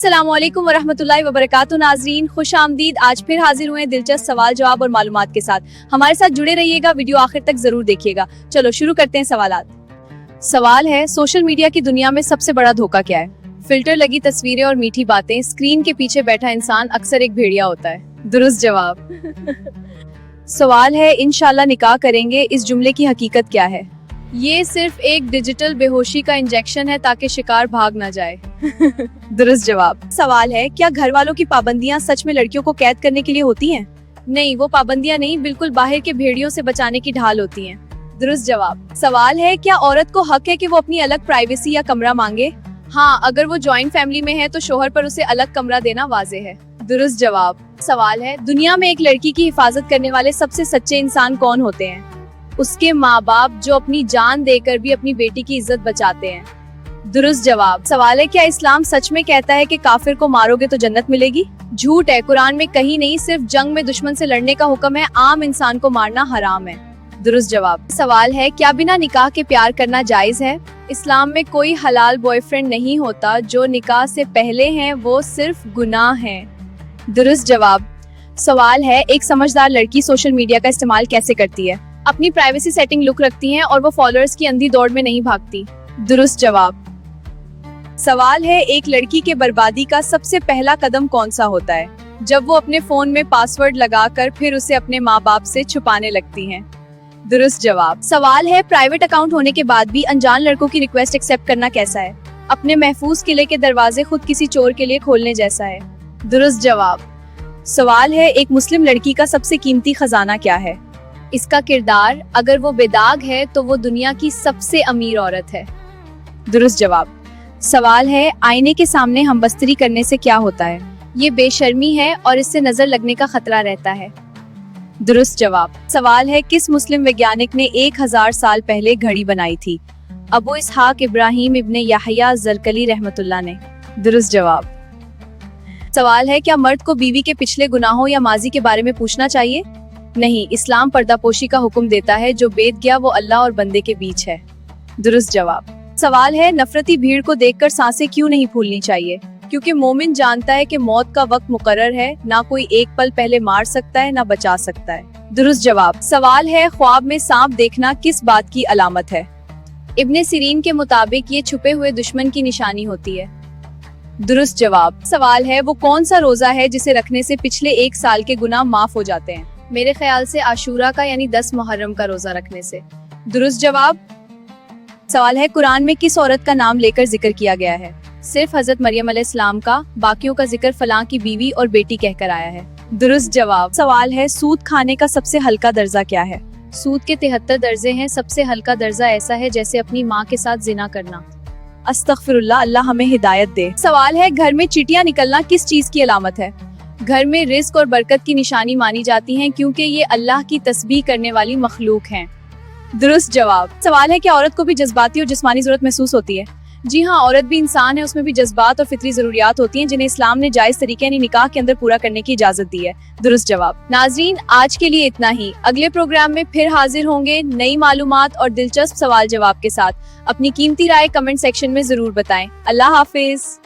السلام علیکم ورحمۃ اللہ وبرکاتہ ناظرین، خوش آمدید۔ آج پھر حاضر ہوئے دلچسپ سوال جواب اور معلومات کے ساتھ۔ ہمارے ساتھ جڑے رہیے گا، ویڈیو آخر تک ضرور دیکھیے گا۔ چلو شروع کرتے ہیں سوالات۔ سوال ہے، سوشل میڈیا کی دنیا میں سب سے بڑا دھوکہ کیا ہے؟ فلٹر لگی تصویریں اور میٹھی باتیں، اسکرین کے پیچھے بیٹھا انسان اکثر ایک بھیڑیا ہوتا ہے۔ درست جواب۔ سوال ہے، انشاءاللہ نکاح کریں گے، اس جملے کی حقیقت کیا ہے؟ یہ صرف ایک ڈیجیٹل بے ہوشی کا انجیکشن ہے تاکہ شکار بھاگ نہ جائے۔ درست جواب۔ سوال ہے، کیا گھر والوں کی پابندیاں سچ میں لڑکیوں کو قید کرنے کے لیے ہوتی ہیں؟ نہیں، وہ پابندیاں نہیں، بالکل باہر کے بھیڑیوں سے بچانے کی ڈھال ہوتی ہیں۔ درست جواب۔ سوال ہے، کیا عورت کو حق ہے کہ وہ اپنی الگ پرائیویسی یا کمرہ مانگے؟ ہاں، اگر وہ جوائنٹ فیملی میں ہے تو شوہر پر اسے الگ کمرہ دینا واضح ہے۔ درست جواب۔ سوال ہے، دنیا میں ایک لڑکی کی حفاظت کرنے والے سب سے سچے انسان کون ہوتے ہیں؟ اس کے ماں باپ، جو اپنی جان دے کر بھی اپنی بیٹی کی عزت بچاتے ہیں۔ درست جواب۔ سوال ہے، کیا اسلام سچ میں کہتا ہے کہ کافر کو مارو گے تو جنت ملے گی؟ جھوٹ ہے، قرآن میں کہیں نہیں، صرف جنگ میں دشمن سے لڑنے کا حکم ہے، عام انسان کو مارنا حرام ہے۔ درست جواب۔ سوال ہے، کیا بنا نکاح کے پیار کرنا جائز ہے؟ اسلام میں کوئی حلال بوائے فرینڈ نہیں ہوتا، جو نکاح سے پہلے ہیں وہ صرف گناہ ہیں۔ درست جواب۔ سوال ہے، ایک سمجھدار لڑکی سوشل میڈیا کا استعمال کیسے کرتی ہے؟ اپنی پرائیویسی سیٹنگ لک رکھتی ہیں اور وہ فالوورز کی اندھی دوڑ میں نہیں بھاگتی۔ درست جواب۔ سوال ہے، ایک لڑکی کے بربادی کا سب سے پہلا قدم کون سا ہوتا ہے؟ جب وہ اپنے فون میں پاس ورڈ لگا کر پھر اسے اپنے ماں باپ سے چھپانے لگتی ہیں۔ درست جواب۔ سوال ہے، پرائیویٹ اکاؤنٹ ہونے کے بعد بھی انجان لڑکوں کی ریکویسٹ ایکسپٹ کرنا کیسا ہے؟ اپنے محفوظ قلعے کے دروازے خود کسی چور کے لیے کھولنے جیسا ہے۔ درست جواب۔ سوال ہے، ایک مسلم لڑکی کا سب سے قیمتی خزانہ کیا ہے؟ اس کا کردار، اگر وہ بے داغ ہے تو وہ دنیا کی سب سے امیر عورت ہے۔ درست جواب۔ سوال ہے، آئینے کے سامنے ہم بستری کرنے سے کیا ہوتا ہے؟ یہ بے شرمی ہے اور اس سے نظر لگنے کا خطرہ رہتا ہے۔ درست جواب۔ سوال ہے، کس مسلم ویگیانک نے 1000 سال پہلے گھڑی بنائی تھی؟ ابو اسحاق ابراہیم ابن یحییٰ زرکلی رحمۃ اللہ نے۔ درست جواب۔ سوال ہے، کیا مرد کو بیوی کے پچھلے گناہوں یا ماضی کے بارے میں پوچھنا چاہیے؟ نہیں، اسلام پردہ پوشی کا حکم دیتا ہے، جو بیت گیا وہ اللہ اور بندے کے بیچ ہے۔ درست جواب۔ سوال ہے، نفرتی بھیڑ کو دیکھ کر سانسیں کیوں نہیں پھولنی چاہیے؟ کیونکہ مومن جانتا ہے کہ موت کا وقت مقرر ہے، نہ کوئی ایک پل پہلے مار سکتا ہے نہ بچا سکتا ہے۔ درست جواب۔ سوال ہے، خواب میں سانپ دیکھنا کس بات کی علامت ہے؟ ابن سیرین کے مطابق یہ چھپے ہوئے دشمن کی نشانی ہوتی ہے۔ درست جواب۔ سوال ہے، وہ کون سا روزہ ہے جسے رکھنے سے پچھلے 1 سال کے گناہ معاف ہو جاتے ہیں؟ میرے خیال سے عاشورہ کا، یعنی 10 محرم کا روزہ رکھنے سے۔ درست جواب۔ سوال ہے، قرآن میں کس عورت کا نام لے کر ذکر کیا گیا ہے؟ صرف حضرت مریم علیہ السلام کا، باقیوں کا ذکر فلاں کی بیوی اور بیٹی کہہ کر آیا ہے۔ درست جواب۔ سوال ہے، سود کھانے کا سب سے ہلکا درجہ کیا ہے؟ سود کے 73 درجے ہیں، سب سے ہلکا درجہ ایسا ہے جیسے اپنی ماں کے ساتھ زنا کرنا۔ استغفر اللہ، اللہ ہمیں ہدایت دے۔ سوال ہے، گھر میں چیٹیاں نکلنا کس چیز کی علامت ہے؟ گھر میں رزق اور برکت کی نشانی مانی جاتی ہیں، کیونکہ یہ اللہ کی تسبیح کرنے والی مخلوق ہیں۔ درست جواب۔ سوال ہے، کہ عورت کو بھی جذباتی اور جسمانی ضرورت محسوس ہوتی ہے؟ جی ہاں، عورت بھی انسان ہے، اس میں بھی جذبات اور فطری ضروریات ہوتی ہیں، جنہیں اسلام نے جائز طریقے یعنی نکاح کے اندر پورا کرنے کی اجازت دی ہے۔ درست جواب۔ ناظرین، آج کے لیے اتنا ہی۔ اگلے پروگرام میں پھر حاضر ہوں گے نئی معلومات اور دلچسپ سوال جواب کے ساتھ۔ اپنی قیمتی رائے کمنٹ سیکشن میں ضرور بتائیں۔ اللہ حافظ۔